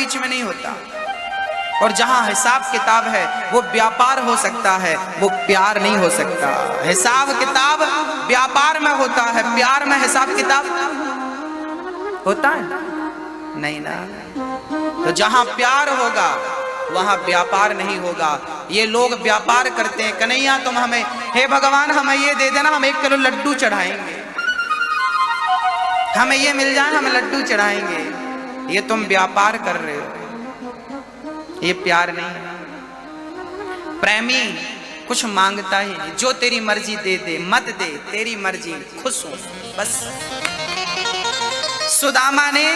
बीच में नहीं होता। और जहां हिसाब किताब है वो व्यापार हो सकता है, वो प्यार नहीं हो सकता। हिसाब किताब व्यापार में होता है, प्यार में हिसाब किताब होता है नहीं ना। तो जहां प्यार होगा वहां व्यापार नहीं होगा। ये लोग व्यापार करते हैं, कन्हैया तुम हमें, हे भगवान हमें ये दे देना, हम 1 किलो लड्डू चढ़ाएंगे, हमें ये मिल जाए हम लड्डू चढ़ाएंगे। ये तुम व्यापार कर रहे हो, ये प्यार नहीं है। प्रेमी कुछ मांगता ही नहीं, जो तेरी मर्जी दे दे, मत दे तेरी मर्जी, खुश हूं बस। सुदामा ने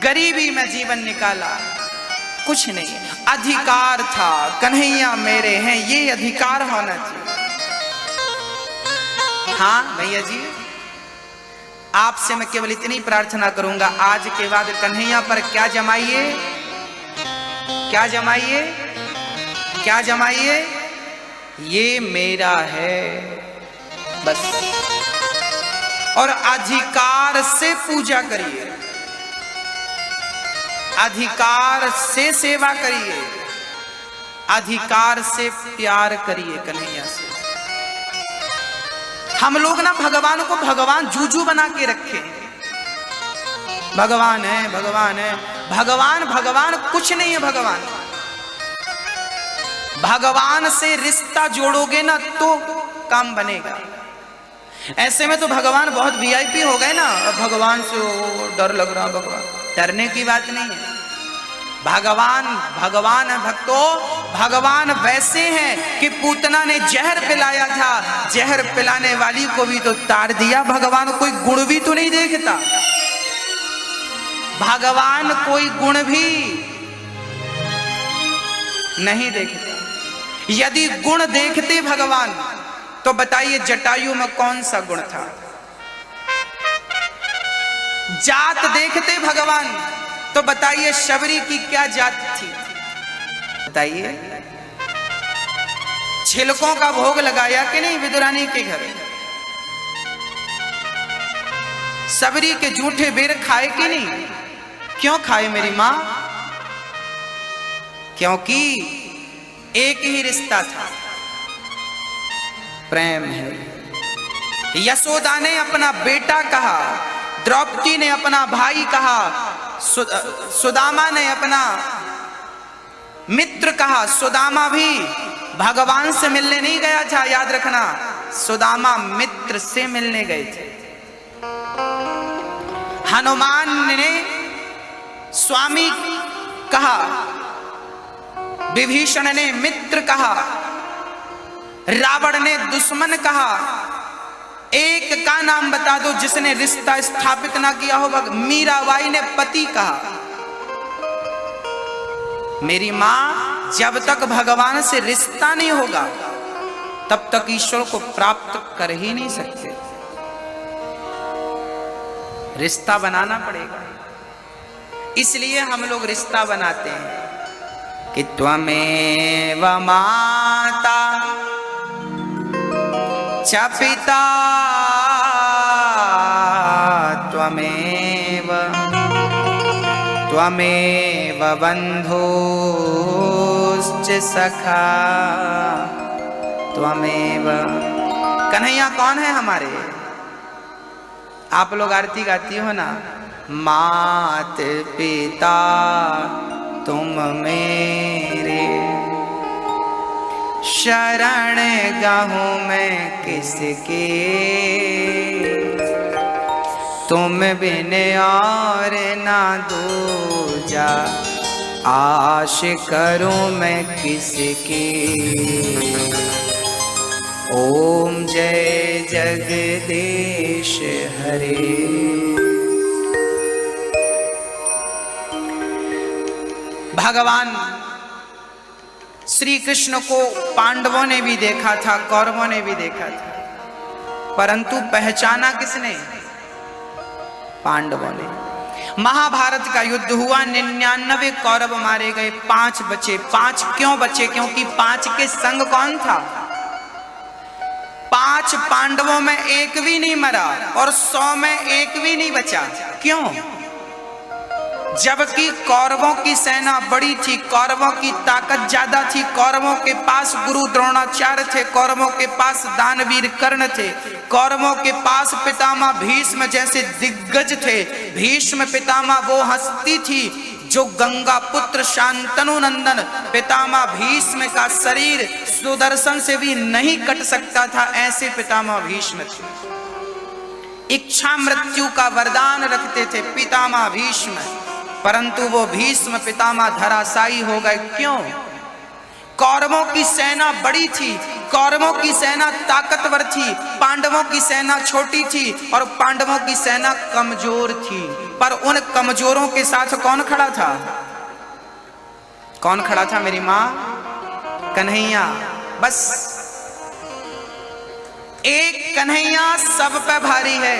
गरीबी में जीवन निकाला, कुछ नहीं, अधिकार था, कन्हैया मेरे हैं, ये अधिकार होना चाहिए। हाँ भैया जी, आपसे मैं केवल इतनी प्रार्थना करूंगा, आज के बाद कन्हैया पर क्या जमाइए, क्या जमाइए, क्या जमाइए, ये मेरा है बस। और अधिकार से पूजा करिए, अधिकार से सेवा करिए, अधिकार से प्यार करिए कन्हैया से। हम लोग ना भगवान को भगवान जूजू बना के रखे, भगवान है भगवान है, भगवान भगवान कुछ नहीं है। भगवान भगवान से रिश्ता जोड़ोगे ना तो काम बनेगा। ऐसे में तो भगवान बहुत वीआईपी हो गए ना, भगवान से डर लग रहा, भगवान डरने की बात नहीं है। भगवान भगवान है भक्तों, भगवान वैसे हैं कि पूतना ने जहर पिलाया था, जहर पिलाने वाली को भी तो तार दिया। भगवान कोई गुण भी तो नहीं देखता, भगवान कोई गुण भी नहीं देखता। यदि गुण देखते भगवान तो बताइए जटायु में कौन सा गुण था। जात देखते भगवान तो बताइए शबरी की क्या जात थी, बताइए। छिलकों का भोग लगाया कि नहीं विदुरानी के घर, शबरी के जूठे बेर खाए कि नहीं, क्यों खाए मेरी मां, क्योंकि एक ही रिश्ता था, प्रेम है। यशोदा ने अपना बेटा कहा, द्रौपदी ने अपना भाई कहा, सुदामा ने अपना मित्र कहा। सुदामा भी भगवान से मिलने नहीं गया था, याद रखना, सुदामा मित्र से मिलने गए थे। हनुमान ने स्वामी कहा, विभीषण ने मित्र कहा, रावण ने दुश्मन कहा। एक का नाम बता दो जिसने रिश्ता स्थापित ना किया हो। मीराबाई ने पति कहा। मेरी मां, जब तक भगवान से रिश्ता नहीं होगा तब तक ईश्वर को प्राप्त कर ही नहीं सकते। रिश्ता बनाना पड़ेगा, इसलिए हम लोग रिश्ता बनाते हैं कि त्वमेव माता च पिता त्वमेव त्वमेव बन्धुश्च सखा त्वमेव। कन्हैया कौन है हमारे? आप लोग आरती गाती हो ना, मात पिता तुम मेरे, शरण गहूं मैं किसके, तुम बिन और ना दूजा, आश करूं मैं किसके। ओम जय जगदीश हरे। भगवान श्री कृष्ण को पांडवों ने भी देखा था, कौरवों ने भी देखा था, परंतु पहचाना किसने? पांडवों ने। महाभारत का युद्ध हुआ, 99 कौरव मारे गए, 5 बचे। 5 क्यों बचे? क्योंकि 5 के संग कौन था? 5 पांडवों में एक भी नहीं मरा और 100 में एक भी नहीं बचा। क्यों? जबकि कौरवों की सेना बड़ी थी, कौरवों की ताकत ज्यादा थी, कौरवों के पास गुरु द्रोणाचार्य थे, कौरवों के पास दानवीर कर्ण थे, कौरवों के पास पितामह भीष्म जैसे दिग्गज थे। भीष्म पितामह वो हस्ती थी जो गंगा पुत्र शांतनु नंदन पितामह भीष्म का शरीर सुदर्शन से भी नहीं कट सकता था, ऐसे पितामह भीष्म थे। इच्छा मृत्यु का वरदान रखते थे पितामह भीष्म, परंतु वो भीष्म पितामह धराशायी हो गए। क्यों? कौरवों की सेना बड़ी थी, कौरवों की सेना ताकतवर थी, पांडवों की सेना छोटी थी और पांडवों की सेना कमजोर थी। पर उन कमजोरों के साथ कौन खड़ा था? कौन खड़ा था मेरी मां? कन्हैया। बस एक कन्हैया सब पे भारी है।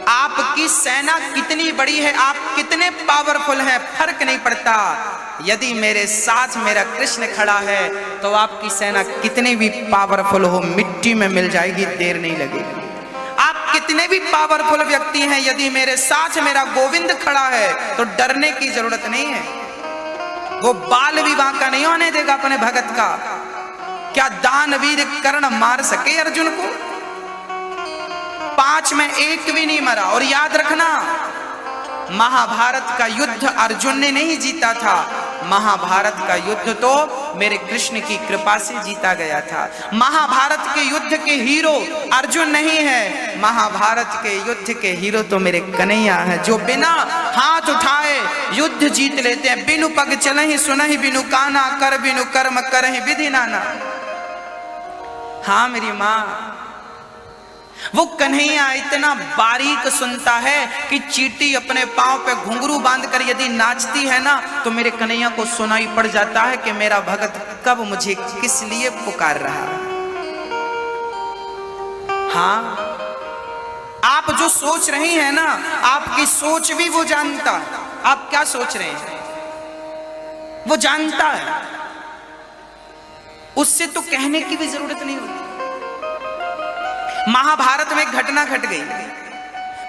आपकी सेना कितनी बड़ी है, आप कितने पावरफुल हैं, फर्क नहीं पड़ता। यदि मेरे साथ मेरा कृष्ण खड़ा है तो आपकी सेना कितनी भी पावरफुल हो मिट्टी में मिल जाएगी, देर नहीं लगेगी। आप कितने भी पावरफुल व्यक्ति हैं, यदि मेरे साथ मेरा गोविंद खड़ा है तो डरने की जरूरत नहीं है। वो बाल भी बांका नहीं होने देगा अपने भगत का। क्या दानवीर कर्ण मार सके अर्जुन को? 5 में 1 भी नहीं मरा। और याद रखना, महाभारत का युद्ध अर्जुन ने नहीं जीता था, महाभारत का युद्ध तो मेरे कृष्ण की कृपा से जीता गया था। महाभारत के युद्ध के हीरो अर्जुन नहीं है, महाभारत के युद्ध के हीरो तो मेरे कन्हैया है, जो बिना हाथ उठाए युद्ध जीत लेते हैं। बिनु पग चलहि सुनहि बिनु काना, कर बिनु कर्म करहि विधि नाना। हाँ मेरी माँ, वो कन्हैया इतना बारीक सुनता है कि चींटी अपने पांव पे घुंघरू बांधकर यदि नाचती है ना तो मेरे कन्हैया को सुनाई पड़ जाता है कि मेरा भगत कब मुझे किस लिए पुकार रहा है। हाँ, आप जो सोच रही हैं ना, आपकी सोच भी वो जानता है। आप क्या सोच रहे हैं वो जानता है, उससे तो कहने की भी जरूरत नहीं होती। महाभारत में एक घटना घट गई।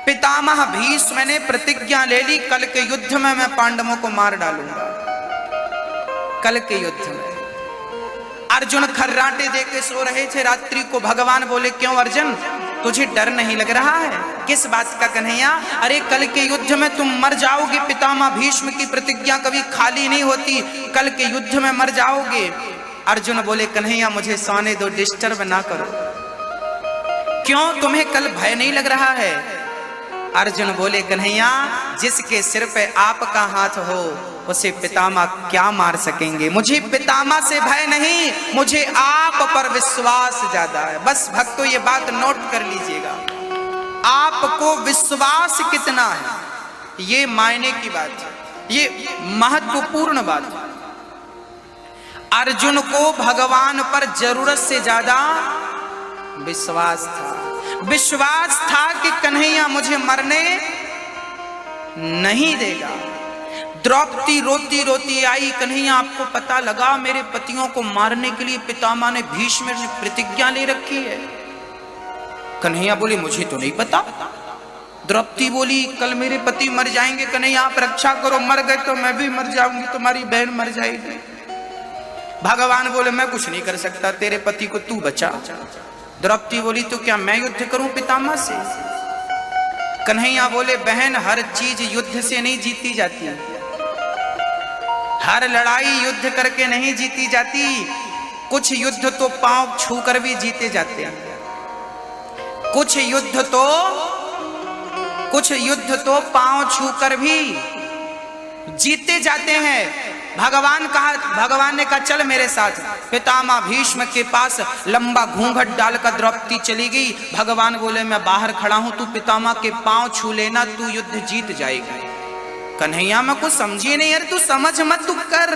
पितामह भीष्म ने प्रतिज्ञा ले ली, कल के युद्ध में मैं पांडवों को मार डालूंगा। कल के युद्ध में अर्जुन खर्राटे देके सो रहे थे। रात्रि को भगवान बोले, क्यों अर्जुन, तुझे डर नहीं लग रहा है? किस बात का कन्हैया? अरे कल के युद्ध में तुम मर जाओगे। पितामह भीष्म की प्रतिज्ञा कभी खाली नहीं होती, कल के युद्ध में मर जाओगे। अर्जुन बोले, कन्हैया मुझे सोने दो, डिस्टर्ब ना करो। क्यों, तुम्हें कल भय नहीं लग रहा है? अर्जुन बोले, कन्हैया जिसके सिर पे आपका हाथ हो उसे पितामह क्या मार सकेंगे? मुझे पितामह से भय नहीं, मुझे आप पर विश्वास ज्यादा है। बस भक्तों ये बात नोट कर लीजिएगा, आपको विश्वास कितना है ये मायने की बात है, ये महत्वपूर्ण बात है। अर्जुन को भगवान पर जरूरत से ज्यादा विश्वास था। विश्वास था कि कन्हैया मुझे मरने नहीं देगा। द्रौपदी रोती रोती आई, कन्हैया आपको पता लगा मेरे पतियों को मारने के लिए पितामह ने भीष्म से प्रतिज्ञा ले रखी है? कन्हैया बोली, मुझे तो नहीं पता। द्रौपदी बोली, कल मेरे पति मर जाएंगे, कन्हैया आप रक्षा करो, मर गए तो मैं भी मर जाऊंगी, तुम्हारी बहन मर जाएगी। भगवान बोले, मैं कुछ नहीं कर सकता, तेरे पति को तू बचा। द्रौपदी बोली, तो क्या मैं युद्ध करूं पितामह से? कन्हैया बोले, बहन हर चीज युद्ध से नहीं जीती जाती, हर लड़ाई युद्ध करके नहीं जीती जाती, कुछ युद्ध तो पांव छूकर भी जीते जाते हैं। कुछ युद्ध तो पांव छूकर भी जीते जाते हैं। भगवान ने कहा, चल मेरे साथ। पितामह भीष्म के पास लंबा घूंघट डालकर द्रौपदी चली गई। भगवान बोले, मैं बाहर खड़ा हूं, तू पितामह के पांव छू लेना, तू युद्ध जीत जाएगा। कन्हैया मैं कुछ समझी नहीं, यार तू समझ मत, तू कर।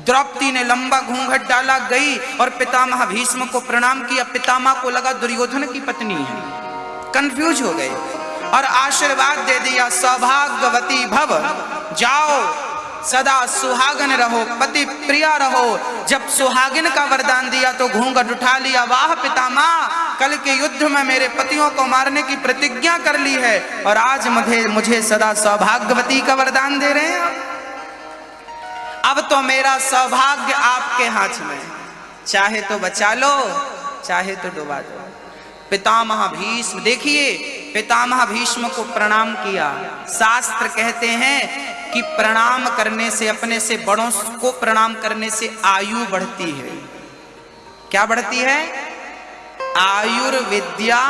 द्रौपदी ने लंबा घूंघट डाला, गई और पितामह भीष्म को प्रणाम किया। पितामह को लगा दुर्योधन की पत्नी है, कंफ्यूज हो गए और आशीर्वाद दे दिया, सौभाग्यवती भव, जाओ सदा सुहागन रहो, पति प्रिया रहो। जब सुहागिन का वरदान दिया तो घूंघट उठा लिया। वाह पितामह, कल के युद्ध में मेरे पतियों को मारने की प्रतिज्ञा कर ली है और आज मुझे सदा सौभाग्यवती का वरदान दे रहे हैं। अब तो मेरा सौभाग्य आपके हाथ में, चाहे तो बचा लो, चाहे तो डुबा दो। पितामह भीष्म, देखिए पितामह भीष्म को प्रणाम किया। शास्त्र कहते हैं कि प्रणाम करने से, अपने से बड़ों को प्रणाम करने से आयु बढ़ती है। क्या बढ़ती है? आयुर्विद्या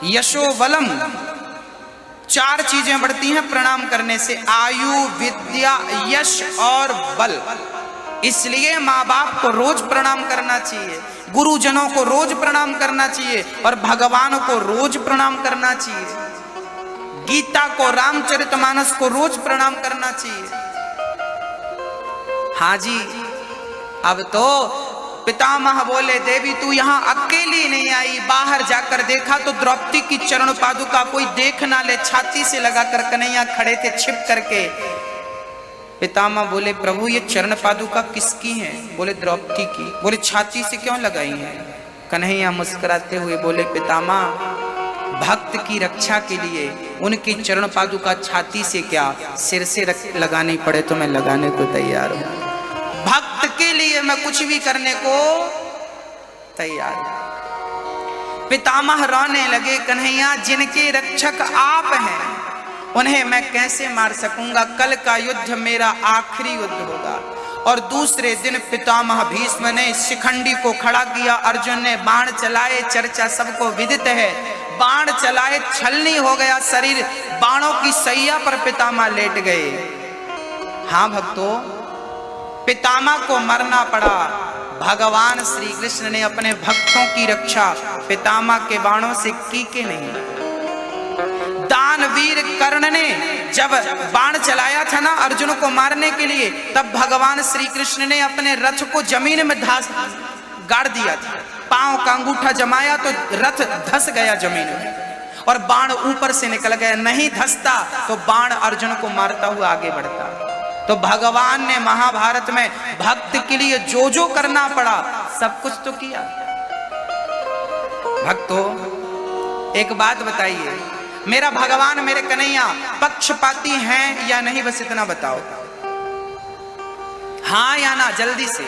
यशो बलम, 4 चीजें बढ़ती हैं प्रणाम करने से, आयु, विद्या, यश और बल। इसलिए माँ बाप को रोज प्रणाम करना चाहिए, गुरुजनों को रोज प्रणाम करना चाहिए और भगवान को रोज प्रणाम करना चाहिए। गीता को, रामचरितमानस को रोज प्रणाम करना चाहिए। हाँ जी, अब तो पितामह बोले, देवी तू यहाँ अकेली नहीं आई, बाहर जाकर देखा तो द्रौपदी की चरण पादुका कोई देख ना ले, छाती से लगाकर कन्हैया खड़े थे छिप करके। पितामह बोले, प्रभु ये चरण पादुका किसकी है? बोले द्रौपदी की। बोले छाती से क्यों लगाई है? कन्हैया मुस्कुराते हुए बोले, पितामह भक्त की रक्षा के लिए उनकी चरण पादुका छाती से क्या, सिर से लगानी पड़े तो मैं लगाने को तैयार हूं। भक्त के लिए मैं कुछ भी करने को तैयार हूं। पितामह रोने लगे, कन्हैया जिनके रक्षक आप हैं उन्हें मैं कैसे मार सकूंगा? कल का युद्ध मेरा आखिरी युद्ध होगा। और दूसरे दिन पितामह भीष्म ने शिखंडी को खड़ा किया, अर्जुन ने बाण चलाए, चर्चा सबको विदित है। बाण चलाए, छलनी हो गया शरीर, बाणों की सैया पर पितामह लेट गए। हाँ भक्तों, पितामह को मरना पड़ा। भगवान श्री कृष्ण ने अपने भक्तों की रक्षा पितामह के बाणों से की के नहीं। दानवीर कर्ण ने जब बाण चलाया था ना अर्जुन को मारने के लिए, तब भगवान श्री कृष्ण ने अपने रथ को जमीन में गाड़ दिया था। पांव का अंगूठा जमाया तो रथ धस गया जमीन में और बाण ऊपर से निकल गया। नहीं धसता तो बाण अर्जुन को मारता हुआ आगे बढ़ता। तो भगवान ने महाभारत में भक्त के लिए जो जो करना पड़ा सब कुछ तो किया। भक्तों एक बात बताइए, मेरा भगवान, मेरे कन्हैया पक्षपाती हैं या नहीं? बस इतना बताओ, हाँ या ना, जल्दी से।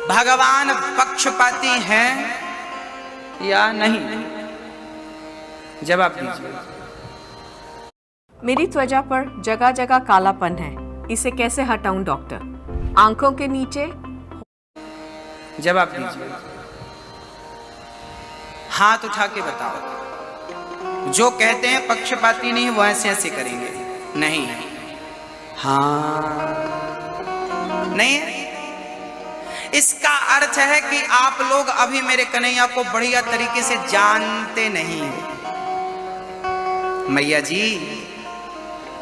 भगवान पक्षपाती हैं या नहीं? जवाब दीजिए। मेरी त्वचा पर जगह जगह कालापन है, इसे कैसे हटाऊं डॉक्टर? आंखों के नीचे। जवाब दीजिए। हाथ उठा के बताओ। जो कहते हैं पक्षपाती नहीं वो ऐसे ऐसे करेंगे, नहीं। हाँ, नहीं। इसका अर्थ है कि आप लोग अभी मेरे कन्हैया को बढ़िया तरीके से जानते नहीं हैं। मैया जी,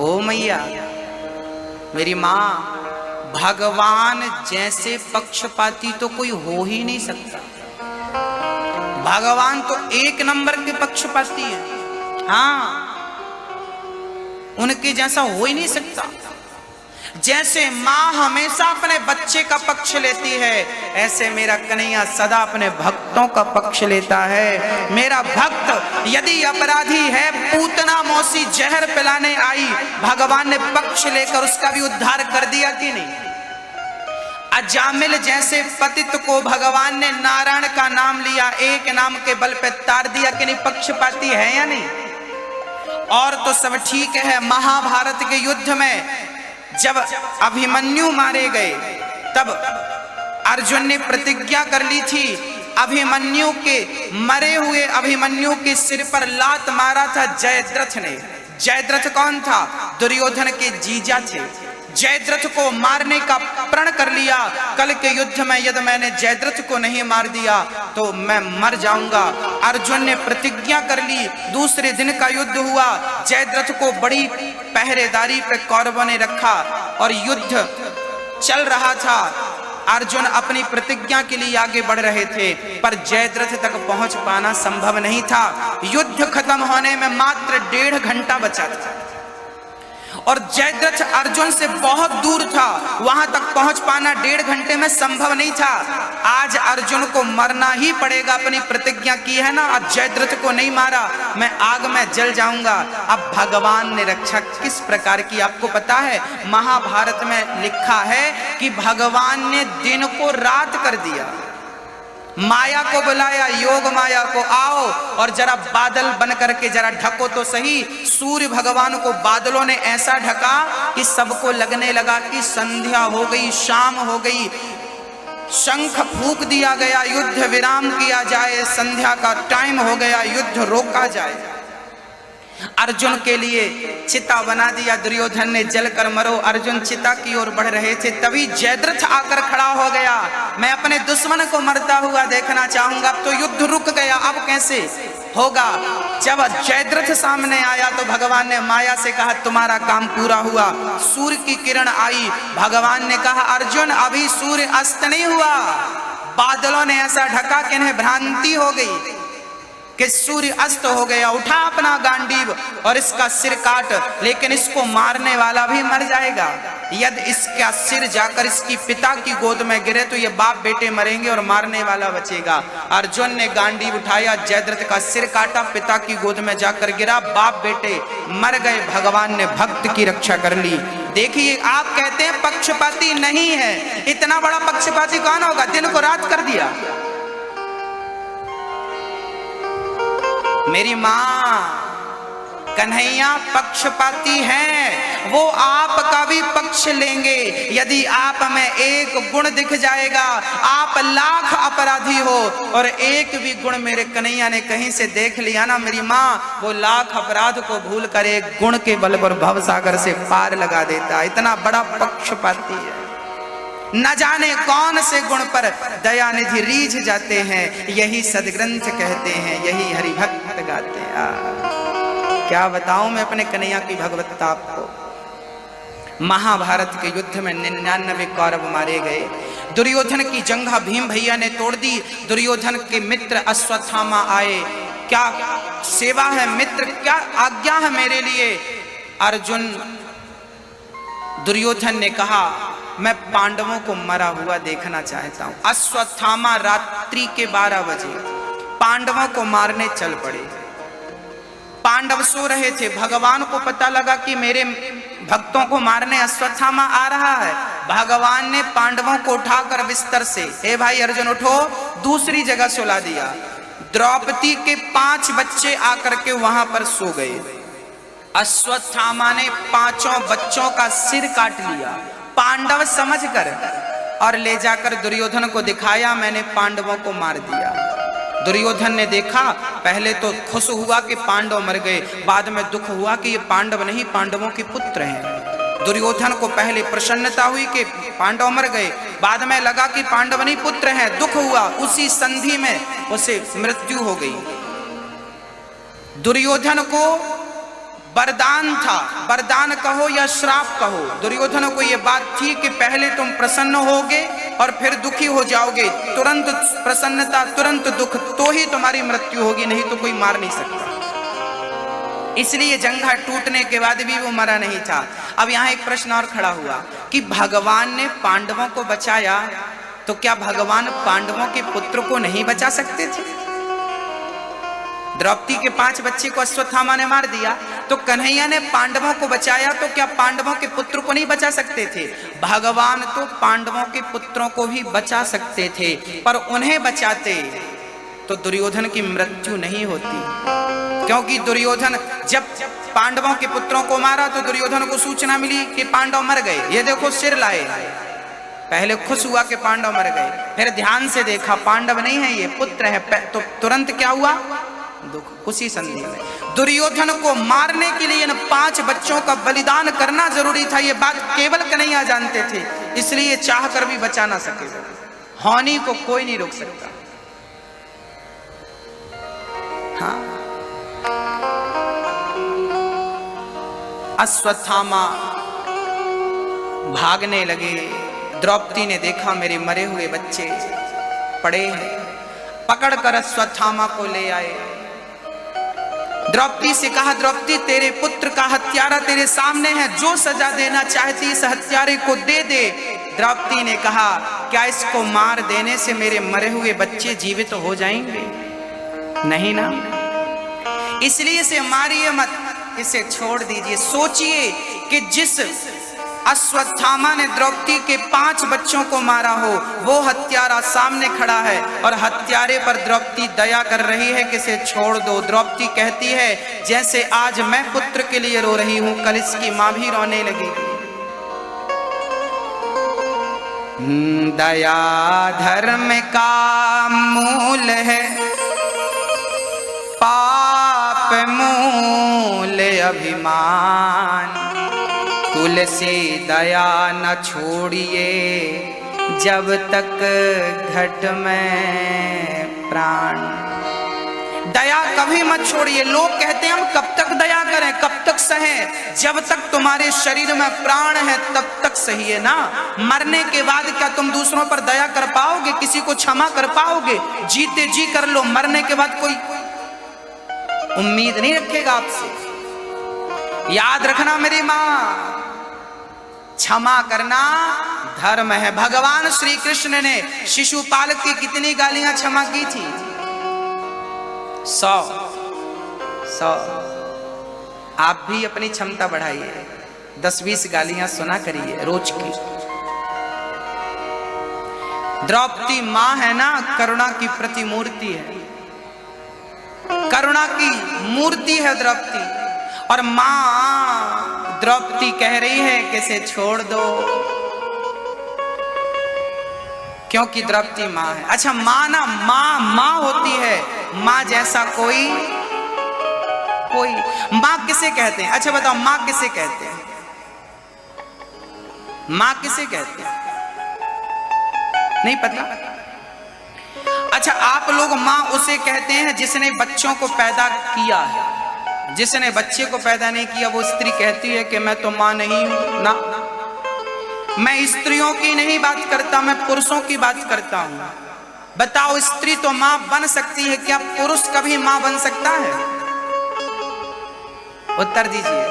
ओ मैया, मेरी माँ, भगवान जैसे पक्षपाती तो कोई हो ही नहीं सकता। भगवान तो 1 नंबर के पक्षपाती हैं। हाँ, उनके जैसा हो ही नहीं सकता। जैसे माँ हमेशा अपने बच्चे का पक्ष लेती है, ऐसे मेरा कन्हैया सदा अपने भक्तों का पक्ष लेता है। मेरा भक्त यदि अपराधी है, पूतना मौसी जहर पिलाने आई, भगवान ने पक्ष लेकर उसका भी उद्धार कर दिया कि नहीं? अजामिल जैसे पतित को भगवान ने नारायण का नाम लिया, एक नाम के बल पे तार दिया कि नहीं? पक्षपाती है या नहीं? और तो सब ठीक है। महाभारत के युद्ध में जब अभिमन्यु मारे गए तब अर्जुन ने प्रतिज्ञा कर ली थी, अभिमन्यु के मरे हुए अभिमन्यु के सिर पर लात मारा था जयद्रथ ने। जयद्रथ कौन था? दुर्योधन के जीजा थे। जयद्रथ को मारने का प्रण कर लिया। कल के युद्ध में यदि मैंने जयद्रथ को नहीं मार दिया तो मैं मर जाऊंगा। अर्जुन ने प्रतिज्ञा कर ली। दूसरे दिन का युद्ध हुआ। जयद्रथ को बड़ी पहरेदारी पे कौरवों ने रखा और युद्ध चल रहा था। अर्जुन अपनी प्रतिज्ञा के लिए आगे बढ़ रहे थे, पर जयद्रथ तक पहुंच पाना संभव नहीं था। युद्ध खत्म होने में मात्र 1.5 घंटा बचा था और जयद्रथ अर्जुन से बहुत दूर था, वहां तक पहुंच पाना 1.5 घंटे में संभव नहीं था। आज अर्जुन को मरना ही पड़ेगा, अपनी प्रतिज्ञा की है ना, आज जयद्रथ को नहीं मारा मैं आग में जल जाऊंगा। अब भगवान ने रक्षा किस प्रकार की आपको पता है, महाभारत में लिखा है कि भगवान ने दिन को रात कर दिया, माया को बुलाया, योग माया को, आओ और जरा बादल बन करके जरा ढको तो सही। सूर्य भगवान को बादलों ने ऐसा ढका कि सबको लगने लगा कि संध्या हो गई, शाम हो गई। शंख फूंक दिया गया, युद्ध विराम किया जाए, संध्या का टाइम हो गया, युद्ध रोका जाए। अर्जुन के लिए चिता बना दिया, दुर्योधन ने जलकर मरो। अर्जुन चिता की ओर बढ़ रहे थे, तभी जयद्रथ आकर खड़ा हो गया, मैं अपने दुश्मन को मरता हुआ देखना चाहूंगा। अब तो युद्ध रुक गया, अब कैसे होगा। जब जयद्रथ सामने आया तो भगवान ने माया से कहा तुम्हारा काम पूरा हुआ। सूर्य की किरण आई, भगवान ने कहा अर्जुन अभी सूर्य अस्त नहीं हुआ। बादलों ने ऐसा ढका कि इन्हें भ्रांति हो गई कि सूर्य अस्त हो गया। उठा अपना गांडीव और इसका सिर काट, लेकिन इसको मारने वाला भी मर जाएगा। यदि इसका सिर जाकर इसकी पिता की गोद में गिरे तो ये बाप बेटे मरेंगे और मारने वाला बचेगा। अर्जुन ने गांडीव उठाया, जयद्रथ का सिर काटा, पिता की गोद में जाकर गिरा, बाप बेटे मर गए। भगवान ने भक्त की रक्षा कर ली। देखिए आप कहते हैं पक्षपाती नहीं है, इतना बड़ा पक्षपाती कौन होगा, दिन को रात कर दिया। मेरी मां कन्हैया पक्षपाती हैं, वो आपका भी पक्ष लेंगे। यदि आप में एक गुण दिख जाएगा, आप लाख अपराधी हो और एक भी गुण मेरे कन्हैया ने कहीं से देख लिया ना मेरी माँ, वो लाख अपराध को भूल कर एक गुण के बल पर भवसागर से पार लगा देता। इतना बड़ा पक्षपाती है। न जाने कौन से गुण पर दयानिधि रीझ जाते हैं, यही सदग्रंथ कहते हैं, यही हरिभक्त गाते हैं। क्या बताऊं मैं अपने कन्हैया की भगवत्ता आपको। महाभारत के युद्ध में 99 कौरव मारे गए। दुर्योधन की जंघा भीम भैया ने तोड़ दी। दुर्योधन के मित्र अश्वत्थामा आए, क्या सेवा है मित्र, क्या आज्ञा है मेरे लिए। अर्जुन दुर्योधन ने कहा मैं पांडवों को मरा हुआ देखना चाहता हूं। अश्वत्थामा रात्रि के 12 बजे पांडवों को मारने चल पड़े। पांडव सो रहे थे, भगवान को पता लगा कि मेरे भक्तों को मारने अश्वत्थामा आ रहा है। भगवान ने पांडवों को उठाकर बिस्तर से, हे भाई अर्जुन उठो, दूसरी जगह सुला दिया। द्रौपदी के 5 बच्चे आकर के वहां पर सो गए। अश्वत्थामा ने 5 बच्चों का सिर काट लिया पांडव समझकर, और ले जाकर दुर्योधन को दिखाया, मैंने पांडवों को मार दिया। दुर्योधन ने देखा, पहले तो खुश हुआ कि पांडव मर गए, बाद में दुख हुआ कि ये पांडव नहीं पांडवों के पुत्र हैं। दुर्योधन को पहले प्रसन्नता हुई कि पांडव मर गए, बाद में लगा कि पांडव नहीं पुत्र हैं, दुख हुआ। उसी संधि में उसे मृत्यु हो गई। दुर्योधन को वरदान था, वरदान कहो या श्राप कहो, दुर्योधन को यह बात थी कि पहले तुम प्रसन्न होगे और फिर दुखी हो जाओगे, तुरंत प्रसन्नता तुरंत दुख, तो ही तुम्हारी मृत्यु होगी, नहीं तो कोई मार नहीं सकता। इसलिए जंघा टूटने के बाद भी वो मरा नहीं था। अब यहाँ एक प्रश्न और खड़ा हुआ कि भगवान ने पांडवों को बचाया, तो क्या भगवान पांडवों के पुत्र को नहीं बचा सकते थे? द्रौपदी के 5 बच्चे को अश्वत्थामा ने मार दिया, तो कन्हैया ने पांडवों को बचाया, तो क्या पांडवों के पुत्र को नहीं बचा सकते थे? भगवान तो पांडवों के पुत्रों को भी बचा सकते थे, पर उन्हें बचाते तो दुर्योधन की मृत्यु नहीं होती। क्योंकि दुर्योधन जब पांडवों के पुत्रों को मारा तो दुर्योधन को सूचना मिली कि पांडव मर गए, ये देखो सिर लाए। पहले खुश हुआ कि पांडव मर गए, फिर ध्यान से देखा पांडव नहीं है, ये पुत्र है, तो तुरंत क्या हुआ? दुख। उसी संधि में दुर्योधन को मारने के लिए इन 5 बच्चों का बलिदान करना जरूरी था। ये बात केवल कन्हैया जानते थे, इसलिए चाहकर भी बचा ना सके। हानि को कोई नहीं रोक सकता। हाँ, अश्वत्थामा भागने लगे। द्रौपदी ने देखा मेरे मरे हुए बच्चे पड़े हैं, पकड़कर अश्वत्थामा को ले आए। द्रौपदी से कहा, द्रौपदी तेरे पुत्र का हत्यारा तेरे सामने है, जो सजा देना चाहती इस हत्यारे को दे दे। द्रौपदी ने कहा, क्या इसको मार देने से मेरे मरे हुए बच्चे जीवित हो जाएंगे? नहीं ना, इसलिए इसे मारिए मत, इसे छोड़ दीजिए। सोचिए कि जिस अश्वत्थामा ने द्रौपदी के 5 बच्चों को मारा हो, वो हत्यारा सामने खड़ा है और हत्यारे पर द्रौपदी दया कर रही है कि इसे छोड़ दो। द्रौपदी कहती है, जैसे आज मैं पुत्र के लिए रो रही हूं, कल इसकी मां भी रोने लगेगी। दया धर्म का मूल है, पाप मूल अभिमान। तुलसी दया न छोड़िए, जब तक घट में प्राण। दया कभी मत छोड़िए। लोग कहते हैं हम कब तक दया करें, कब तक सहें? जब तक तुम्हारे शरीर में प्राण है तब तक सहिए ना। मरने के बाद क्या तुम दूसरों पर दया कर पाओगे? किसी को क्षमा कर पाओगे? जीते जी कर लो, मरने के बाद कोई उम्मीद नहीं रखेगा आपसे। याद रखना मेरी मां, क्षमा करना धर्म है। भगवान श्री कृष्ण ने शिशुपाल की कितनी गालियां क्षमा की थी? 100। आप भी अपनी क्षमता बढ़ाइए, 10-20 गालियां सुना करिए रोज की। द्रौपदी मां है ना, करुणा की प्रतिमूर्ति है, करुणा की मूर्ति है द्रौपदी। और मां द्रौपदी कह रही है कि इसे छोड़ दो, क्योंकि द्रौपदी मां है। अच्छा मां ना, मां होती है, मां जैसा कोई मां किसे कहते हैं? अच्छा बताओ, मां किसे कहते हैं? मां किसे कहते हैं? नहीं पता? अच्छा आप लोग मां उसे कहते हैं जिसने बच्चों को पैदा किया है। जिसने बच्चे को पैदा नहीं किया वो स्त्री कहती है कि मैं तो मां नहीं हूं ना। मैं स्त्रियों की नहीं बात करता, मैं पुरुषों की बात करता हूं। बताओ, स्त्री तो मां बन सकती है, क्या पुरुष कभी मां बन सकता है? उत्तर दीजिए,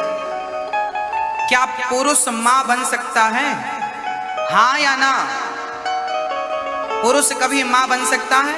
क्या पुरुष मां बन सकता है? हां या ना? पुरुष कभी मां बन सकता है?